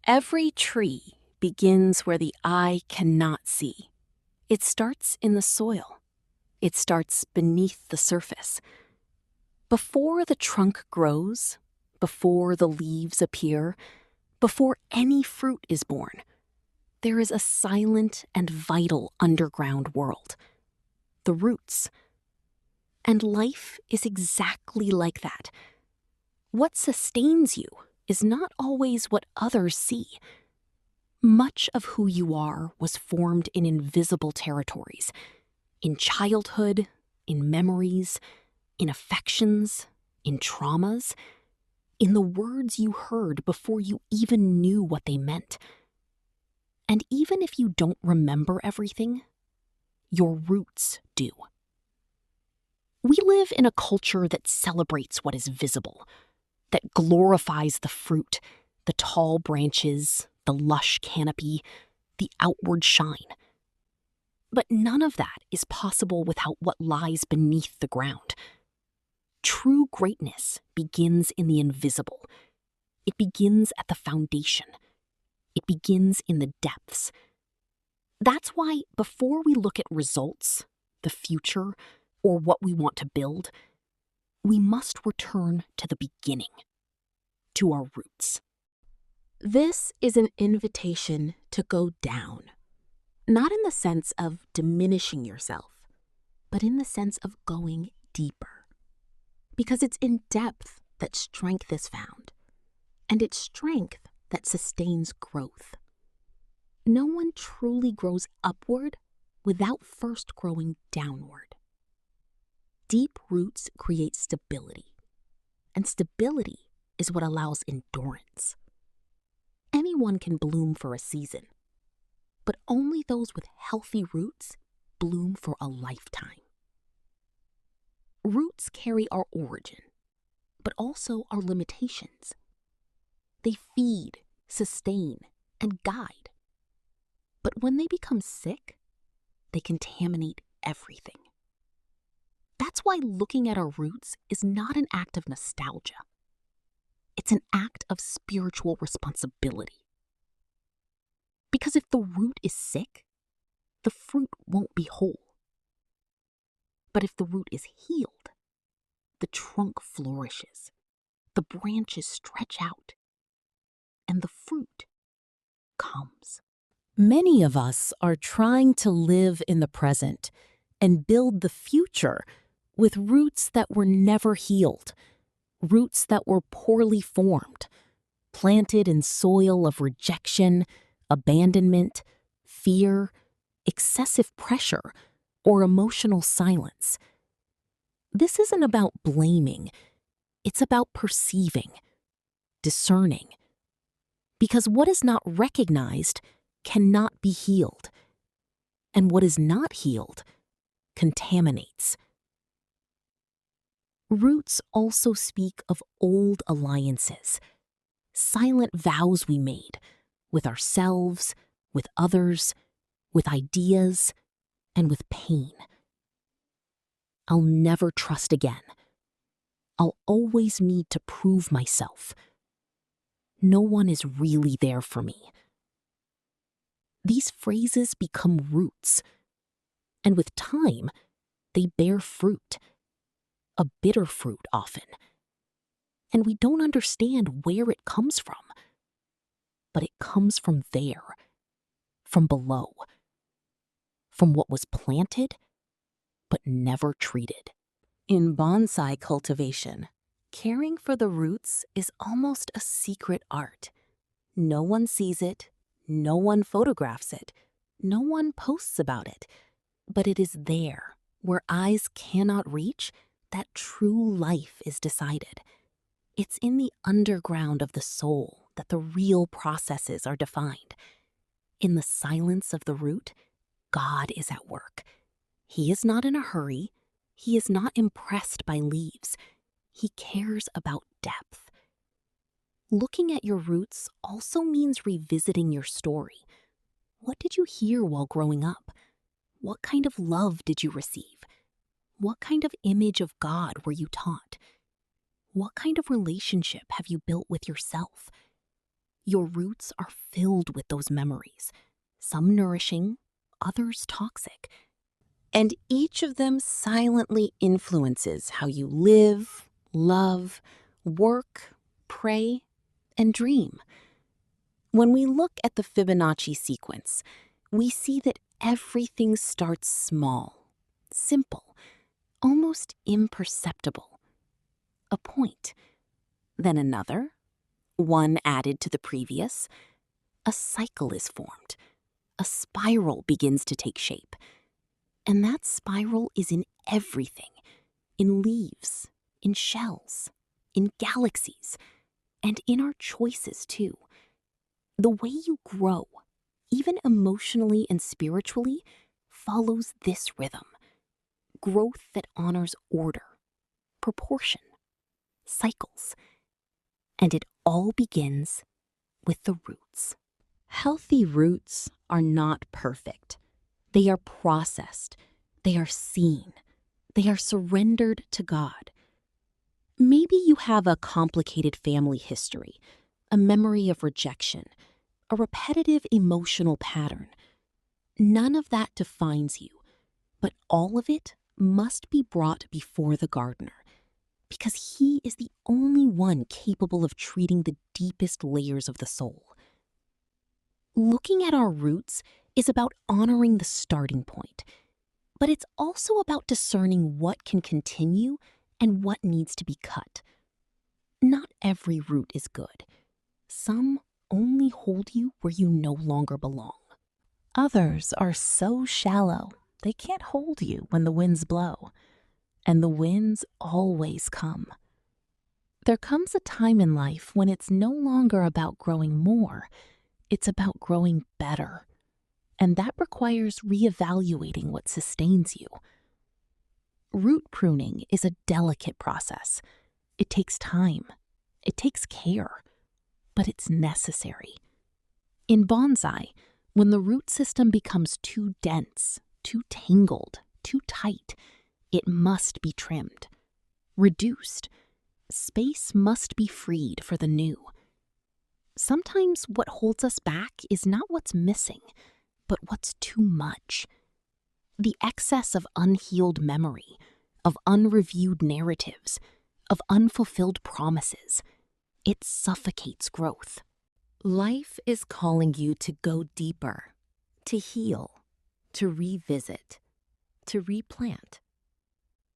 Every tree begins where the eye cannot see. It starts in the soil. It starts beneath the surface. Before the trunk grows, before the leaves appear, before any fruit is born, there is a silent and vital underground world, the roots. And life is exactly like that. What sustains you is not always what others see. Much of who you are was formed in invisible territories, in childhood, in memories, in affections, in traumas, in the words you heard before you even knew what they meant. And even if you don't remember everything, your roots do. We live in a culture that celebrates what is visible, that glorifies the fruit, the tall branches, the lush canopy, the outward shine. But none of that is possible without what lies beneath the ground. True greatness begins in the invisible. It begins at the foundation. It begins in the depths. That's why before we look at results, the future, or what we want to build, we must return to the beginning, to our roots. This is an invitation to go down, not in the sense of diminishing yourself, but in the sense of going deeper. Because it's in depth that strength is found, and it's strength that sustains growth. No one truly grows upward without first growing downward. Deep roots create stability, and stability is what allows endurance. Anyone can bloom for a season, but only those with healthy roots bloom for a lifetime. Roots carry our origin, but also our limitations. They feed, sustain, and guide. But when they become sick, they contaminate everything. That's why looking at our roots is not an act of nostalgia. It's an act of spiritual responsibility. Because if the root is sick, the fruit won't be whole. But if the root is healed, the trunk flourishes, the branches stretch out, and the fruit comes. Many of us are trying to live in the present and build the future with roots that were never healed, roots that were poorly formed, planted in soil of rejection, abandonment, fear, excessive pressure, or emotional silence. This isn't about blaming, it's about perceiving, discerning. Because what is not recognized cannot be healed, and what is not healed contaminates. Roots also speak of old alliances, silent vows we made with ourselves, with others, with ideas, and with pain. I'll never trust again. I'll always need to prove myself. No one is really there for me. These phrases become roots, and with time, they bear fruit. A bitter fruit often. And we don't understand where it comes from. But it comes from there, from below, from what was planted but never treated. In bonsai cultivation, caring for the roots is almost a secret art. No one sees it, no one photographs it, no one posts about it, but it is there, where eyes cannot reach, that true life is decided. It's in the underground of the soul that the real processes are defined. In the silence of the root, God is at work. He is not in a hurry. He is not impressed by leaves. He cares about depth. Looking at your roots also means revisiting your story. What did you hear while growing up? What kind of love did you receive? What kind of image of God were you taught? What kind of relationship have you built with yourself? Your roots are filled with those memories, some nourishing, others toxic. And each of them silently influences how you live, love, work, pray, and dream. When we look at the Fibonacci sequence, we see that everything starts small, simple, almost imperceptible. A point, then another, one added to the previous. A cycle is formed. A spiral begins to take shape. And that spiral is in everything, in leaves, in shells, in galaxies, and in our choices too. The way you grow, even emotionally and spiritually, follows this rhythm. Growth that honors order, proportion, cycles. And it all begins with the roots. Healthy roots are not perfect. They are processed. They are seen. They are surrendered to God. Maybe you have a complicated family history, a memory of rejection, a repetitive emotional pattern. None of that defines you, but all of it must be brought before the gardener, because he is the only one capable of treating the deepest layers of the soul. Looking at our roots is about honoring the starting point, but it's also about discerning what can continue and what needs to be cut. Not every root is good. Some only hold you where you no longer belong. Others are so shallow they can't hold you when the winds blow, and the winds always come. There comes a time in life when it's no longer about growing more, it's about growing better. And that requires reevaluating what sustains you. Root pruning is a delicate process. It takes time. It takes care. But it's necessary. In bonsai, when the root system becomes too dense, too tangled, too tight, it must be trimmed, reduced. Space must be freed for the new. Sometimes what holds us back is not what's missing, but what's too much. The excess of unhealed memory, of unreviewed narratives, of unfulfilled promises. It suffocates growth. Life is calling you to go deeper, to heal, to revisit, to replant.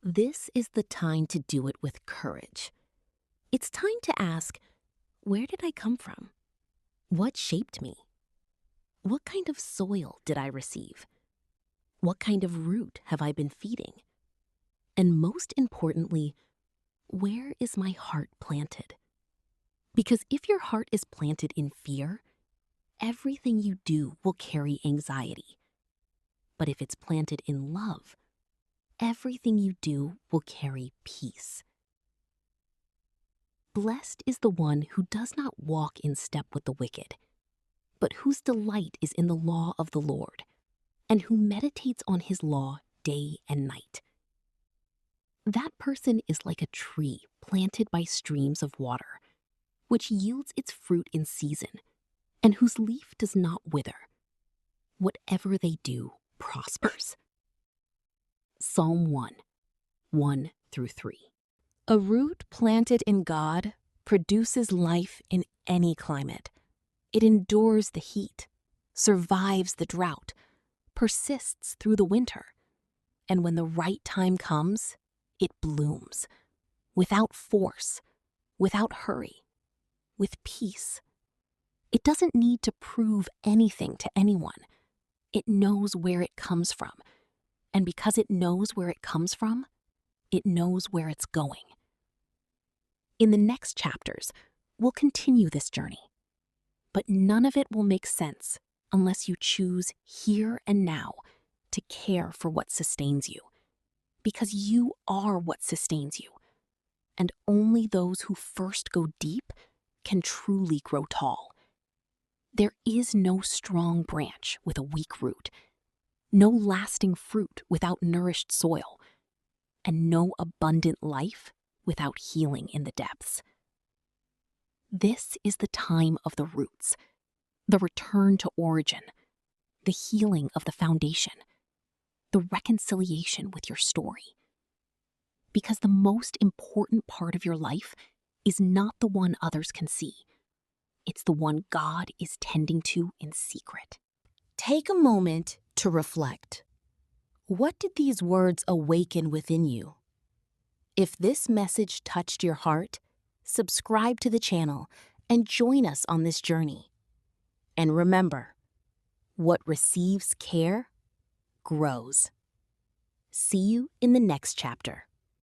This is the time to do it with courage. It's time to ask, where did I come from? What shaped me? What kind of soil did I receive? What kind of root have I been feeding? And most importantly, where is my heart planted? Because if your heart is planted in fear, everything you do will carry anxiety. But if it's planted in love, everything you do will carry peace. Blessed is the one who does not walk in step with the wicked, but whose delight is in the law of the Lord, and who meditates on his law day and night. That person is like a tree planted by streams of water, which yields its fruit in season, and whose leaf does not wither. Whatever they do prospers. Psalm 1, 1 through 3. A root planted in God produces life in any climate. It endures the heat, survives the drought, persists through the winter, and when the right time comes, it blooms, without force, without hurry, with peace. It doesn't need to prove anything to anyone. It knows where it comes from, and because it knows where it comes from, it knows where it's going. In the next chapters, we'll continue this journey, but none of it will make sense unless you choose here and now to care for what sustains you, because you are what sustains you, and only those who first go deep can truly grow tall. There is no strong branch with a weak root, no lasting fruit without nourished soil, and no abundant life without healing in the depths. This is the time of the roots, the return to origin, the healing of the foundation, the reconciliation with your story. Because the most important part of your life is not the one others can see. It's the one God is tending to in secret. Take a moment to reflect. What did these words awaken within you? If this message touched your heart, subscribe to the channel and join us on this journey. And remember, what receives care grows. See you in the next chapter.